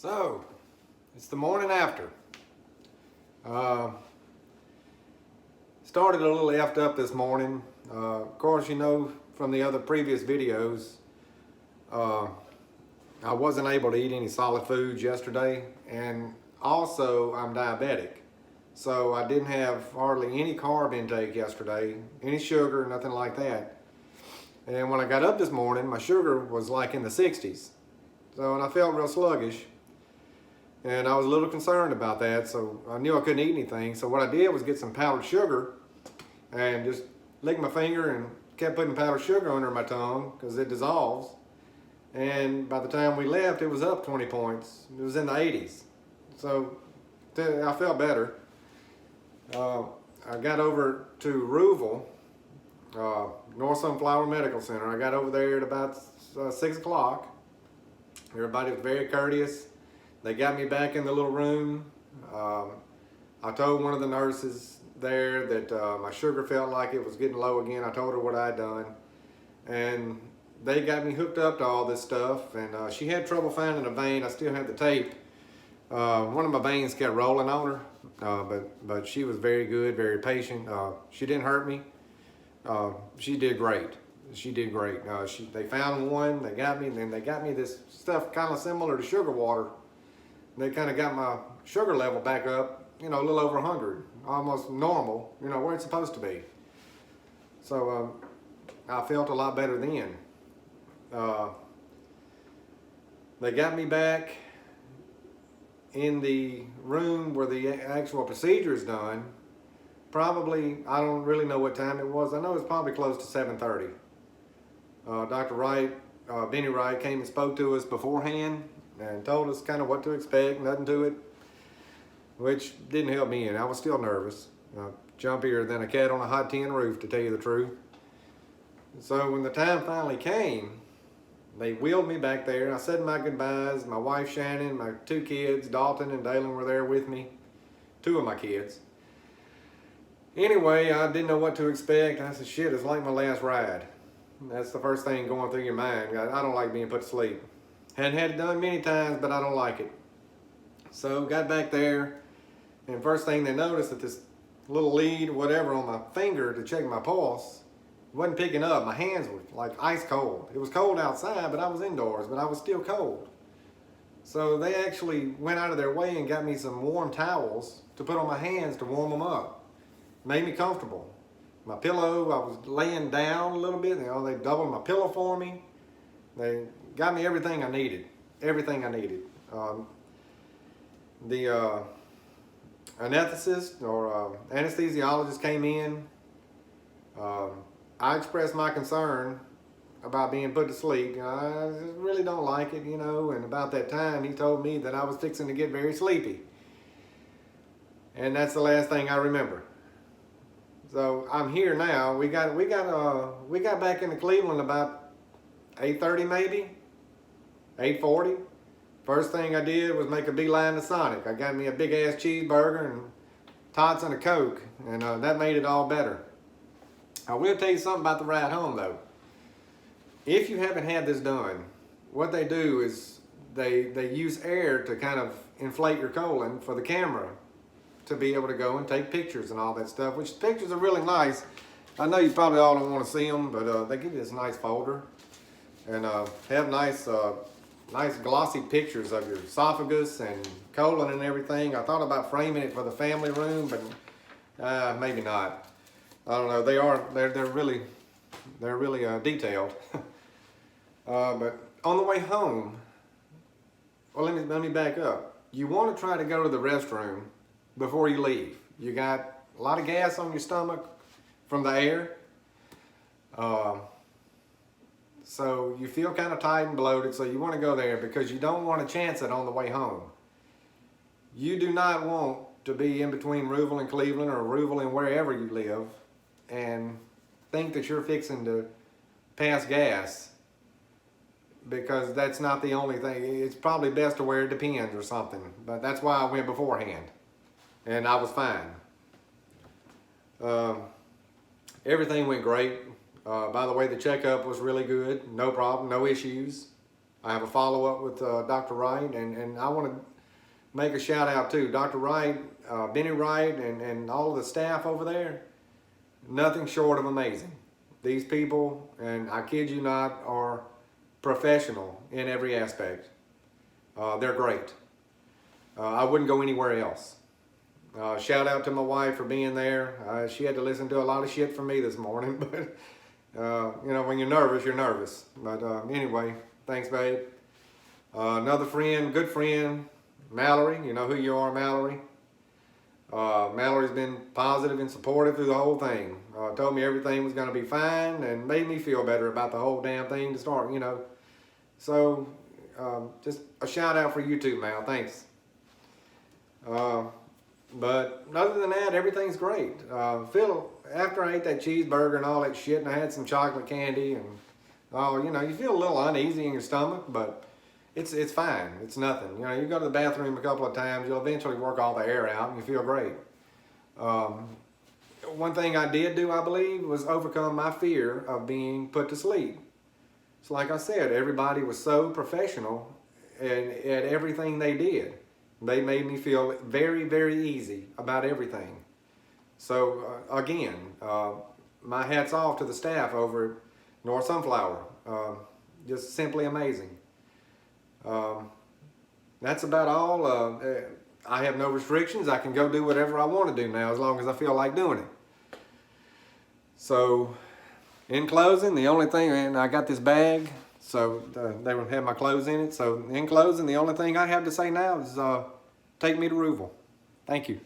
So, it's the morning after. Started a little effed up this morning. Of course, you know from the other previous videos, I wasn't able to eat any solid foods yesterday, and also I'm diabetic. So I didn't have hardly any carb intake yesterday, any sugar, nothing like that. And when I got up this morning, my sugar was like in the 60s. So, and I felt real sluggish. And I was a little concerned about that, so I knew I couldn't eat anything. So what I did was get some powdered sugar and just licked my finger and kept putting powdered sugar under my tongue because it dissolves. And by the time we left, it was up 20 points. It was in the 80s. So I felt better. I got over to Rouville, North Sunflower Medical Center. I got over there at about 6 o'clock. Everybody was very courteous. They got me back in the little room. I told one of the nurses there that my sugar felt like it was getting low again. I told her what I had done. And they got me hooked up to all this stuff. And she had trouble finding a vein. I still had the tape. One of my veins kept rolling on her. But she was very good, very patient. She didn't hurt me. She did great. She did great. They found one, they got me, and then they got me this stuff kind of similar to sugar water. They kind of got my sugar level back up, you know, a little over 100, almost normal, you know, where it's supposed to be. So I felt a lot better then. They got me back in the room where the actual procedure is done. Probably, I don't really know what time it was. I know it's probably close to 7:30. Dr. Wright, Benny Wright came and spoke to us beforehand and told us kind of what to expect, nothing to it, which didn't help me, and I was still nervous. Jumpier than a cat on a hot tin roof, to tell you the truth. So when the time finally came, they wheeled me back there, and I said my goodbyes. My wife Shannon, my two kids, Dalton and Dalen, were there with me, two of my kids. Anyway, I didn't know what to expect. I said, shit, it's like my last ride. That's the first thing going through your mind. I don't like being put to sleep. Hadn't had it done many times, but I don't like it. So got back there, and first thing they noticed that this little lead, whatever, on my finger to check my pulse wasn't picking up. My hands were like ice cold. It was cold outside, but I was indoors, but I was still cold. So they actually went out of their way and got me some warm towels to put on my hands to warm them up. Made me comfortable. My pillow, I was laying down a little bit. You know, they doubled my pillow for me. They got me everything I needed. Everything I needed. The anesthetist or anesthesiologist came in. I expressed my concern about being put to sleep. You know, I just really don't like it, you know. And about that time, he told me that I was fixing to get very sleepy. And that's the last thing I remember. So I'm here now. We got back into Cleveland about 8:30 maybe, 8:40. First thing I did was make a beeline to Sonic. I got me a big ass cheeseburger and tots and a Coke, and that made it all better. I will tell you something about the ride home though. If you haven't had this done, what they do is they use air to kind of inflate your colon for the camera to be able to go and take pictures and all that stuff, which pictures are really nice. I know you probably all don't want to see them, but they give you this nice folder and have nice glossy pictures of your esophagus and colon and everything. I thought about framing it for the family room, but maybe not. I don't know. They're really detailed. But on the way home, well, let me back up. You want to try to go to the restroom before you leave. You got a lot of gas on your stomach from the air. So you feel kind of tight and bloated, so you want to go there because you don't want to chance it on the way home. You do not want to be in between Rouville and Cleveland or Rouville and wherever you live and think that you're fixing to pass gas, because that's not the only thing. It's probably best to wear Depends or something, but that's why I went beforehand. And I was fine. Everything went great. By the way, the checkup was really good. No problem, no issues. I have a follow-up with Dr. Wright, and I want to make a shout out to Dr. Wright, Benny Wright, and all of the staff over there. Nothing short of amazing. These people, and I kid you not, are professional in every aspect. They're great. I wouldn't go anywhere else. Shout out to my wife for being there. She had to listen to a lot of shit from me this morning, but you know, when you're nervous, you're nervous. But anyway, thanks, babe. Another friend, good friend, Mallory. You know who you are, Mallory. Mallory's been positive and supportive through the whole thing. Told me everything was going to be fine and made me feel better about the whole damn thing to start, you know. So, just a shout out for you too, Mal. Thanks. But other than that, everything's great. After I ate that cheeseburger and all that shit, and I had some chocolate candy, and you know, you feel a little uneasy in your stomach, but it's fine. It's nothing. You know, you go to the bathroom a couple of times, you'll eventually work all the air out, and you feel great. One thing I did do, I believe, was overcome my fear of being put to sleep. So like I said, everybody was so professional at everything they did. They made me feel very, very easy about everything. So again, my hat's off to the staff over at North Sunflower. Just simply amazing. That's about all. I have no restrictions. I can go do whatever I want to do now as long as I feel like doing it. So in closing, the only thing, and I got this bag, so they will have my clothes in it. So in closing, the only thing I have to say now is take me to Rouville. Thank you.